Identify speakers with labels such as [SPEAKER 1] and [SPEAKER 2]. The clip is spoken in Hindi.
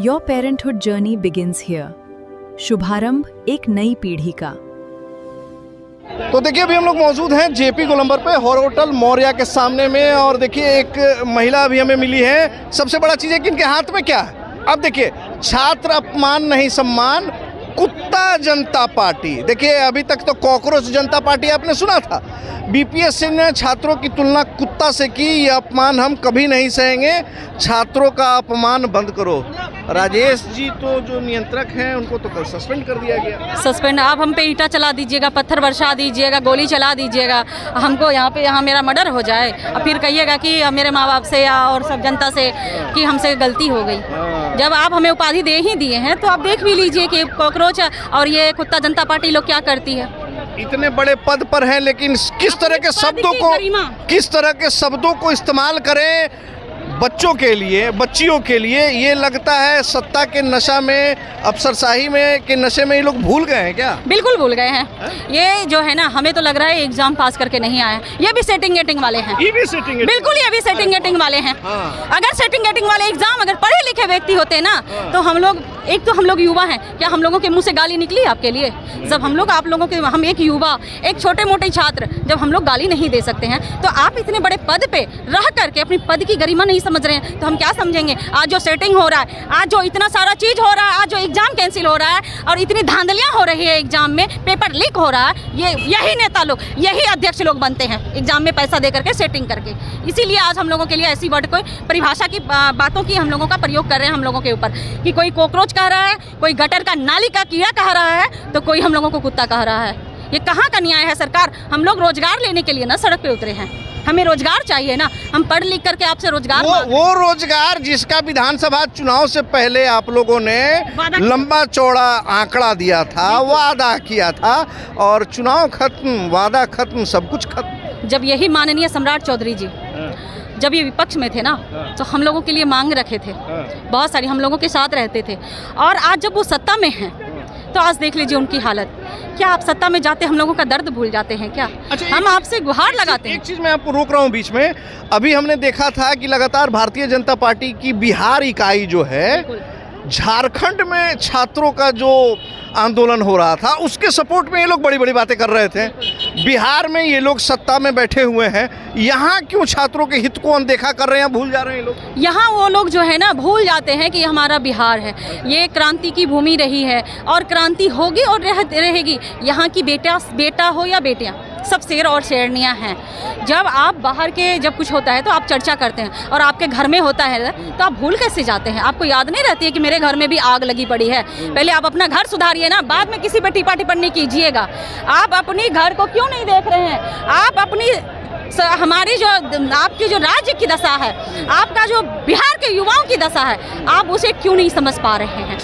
[SPEAKER 1] Your parenthood journey begins here. शुभारंभ एक नई पीढ़ी का।
[SPEAKER 2] तो देखिए अभी हम लोग मौजूद हैं जेपी गोलंबर पे होटल मौर्या के सामने में, और देखिए एक महिला अभी हमें मिली है। सबसे बड़ा चीज़ है कि इनके हाथ में क्या है। अब देखिए, छात्र अपमान नहीं सम्मान, कुत्ता जनता पार्टी। देखिए अभी तक तो कॉकरोच जनता पार्टी आपने सुना था, बीपीएससी ने छात्रों की तुलना कुत्ता से की। ये अपमान हम कभी नहीं सहेंगे, छात्रों का अपमान बंद करो। राजेश जी तो जो नियंत्रक हैं उनको तो कल सस्पेंड कर दिया गया।
[SPEAKER 3] सस्पेंड, आप हम पे ईंटा चला दीजिएगा, पत्थर बरसा दीजिएगा, गोली चला दीजिएगा, हमको यहाँ मेरा मर्डर हो जाए और फिर कहिएगा कि मेरे माँ बाप से या और सब जनता से कि हमसे गलती हो गई। जब आप हमें उपाधि दे ही दिए हैं तो आप देख भी लीजिए कि कॉकरोच और ये कुत्ता जनता पार्टी लोग क्या करती है।
[SPEAKER 2] इतने बड़े पद पर हैं लेकिन किस तरह के शब्दों को इस्तेमाल करें बच्चों के लिए, बच्चियों के लिए, ये लगता है सत्ता के नशा में, अफसरशाही में के नशे में ये लोग भूल गए हैं क्या?
[SPEAKER 3] बिल्कुल भूल गए हैं। ये जो है ना, हमें तो लग रहा है एग्जाम पास करके नहीं आए, ये भी सेटिंग गेटिंग वाले हैं। बिल्कुल ये भी सेटिंग गेटिंग वाले हैं। अगर सेटिंग गेटिंग वाले एग्जाम अगर पढ़े लिखे व्यक्ति होते ना तो हम लोग युवा हैं, क्या हम लोगों के मुंह से गाली निकली आपके लिए? जब हम लोग आप लोगों के, हम एक युवा, एक छोटे मोटे छात्र, जब हम लोग गाली नहीं दे सकते हैं तो आप इतने बड़े पद पे रह करके अपनी पद की गरिमा नहीं समझ रहे हैं तो हम क्या समझेंगे? आज जो सेटिंग हो रहा है, आज जो इतना सारा चीज हो रहा है, आज जो एग्जाम कैंसिल हो रहा है और इतनी धांधलियां हो रही है एग्जाम में, पेपर लीक हो रहा है, यही नेता लोग, यही अध्यक्ष लोग बनते हैं एग्जाम में पैसा दे करके, सेटिंग करके। इसीलिए आज हम लोगों के लिए ऐसी वर्ड, कोई परिभाषा की बातों की हम लोगों का प्रयोग कर रहे हैं हम लोगों के ऊपर, कि कोई कॉकरोच कह रहा है, कोई गटर का नाली का कीड़ा कह रहा है, तो कोई हम लोगों को कुत्ता कह रहा है। ये कहाँ का न्याय है सरकार? हम लोग रोजगार लेने के लिए ना सड़क पे उतरे हैं, हमें रोजगार चाहिए ना, हम पढ़ लिख करके आपसे रोजगार,
[SPEAKER 2] वो रोजगार जिसका विधानसभा चुनाव से पहले आप लोगों ने लंबा चौड़ा आंकड़ा दिया था, वादा किया था, और चुनाव खत्म, वादा खत्म, सब कुछ खत्म।
[SPEAKER 3] जब यही माननीय सम्राट चौधरी जी जब ये विपक्ष में थे ना तो हम लोगों के लिए मांग रखे थे, बहुत सारी हम लोगों के साथ रहते थे, और आज जब वो सत्ता में हैं तो आज देख लीजिए उनकी हालत। क्या आप सत्ता में जाते हम लोगों का दर्द भूल जाते हैं क्या?
[SPEAKER 2] अच्छा,
[SPEAKER 3] हम आपसे गुहार लगाते हैं।
[SPEAKER 2] एक चीज मैं आपको रोक रहा हूँ बीच में। अभी हमने देखा था कि लगातार भारतीय जनता पार्टी की बिहार इकाई जो है, झारखंड में छात्रों का जो आंदोलन हो रहा था उसके सपोर्ट में ये लोग बड़ी बड़ी बातें कर रहे थे। बिहार में ये लोग सत्ता में बैठे हुए हैं, यहाँ क्यों छात्रों के हित को अनदेखा कर रहे हैं, भूल जा रहे हैं लोग?
[SPEAKER 3] यहाँ वो लोग जो है ना भूल जाते हैं कि हमारा बिहार है, ये क्रांति की भूमि रही है और क्रांति होगी और रहेगी। यहाँ की बेटा हो या बेटियाँ, सब शेर और शेरनियाँ हैं। जब आप बाहर के, जब कुछ होता है तो आप चर्चा करते हैं, और आपके घर में होता है तो आप भूल कैसे जाते हैं? आपको याद नहीं रहती है कि मेरे घर में भी आग लगी पड़ी है? पहले आप अपना घर सुधारिए ना, बाद में किसी पे टिप्पणी टिप्पणी कीजिएगा। आप अपनी घर को क्यों नहीं देख रहे हैं? आप अपनी, हमारी जो आपकी जो राज्य की दशा है, आपका जो बिहार के युवाओं की दशा है, आप उसे क्यों नहीं समझ पा रहे हैं?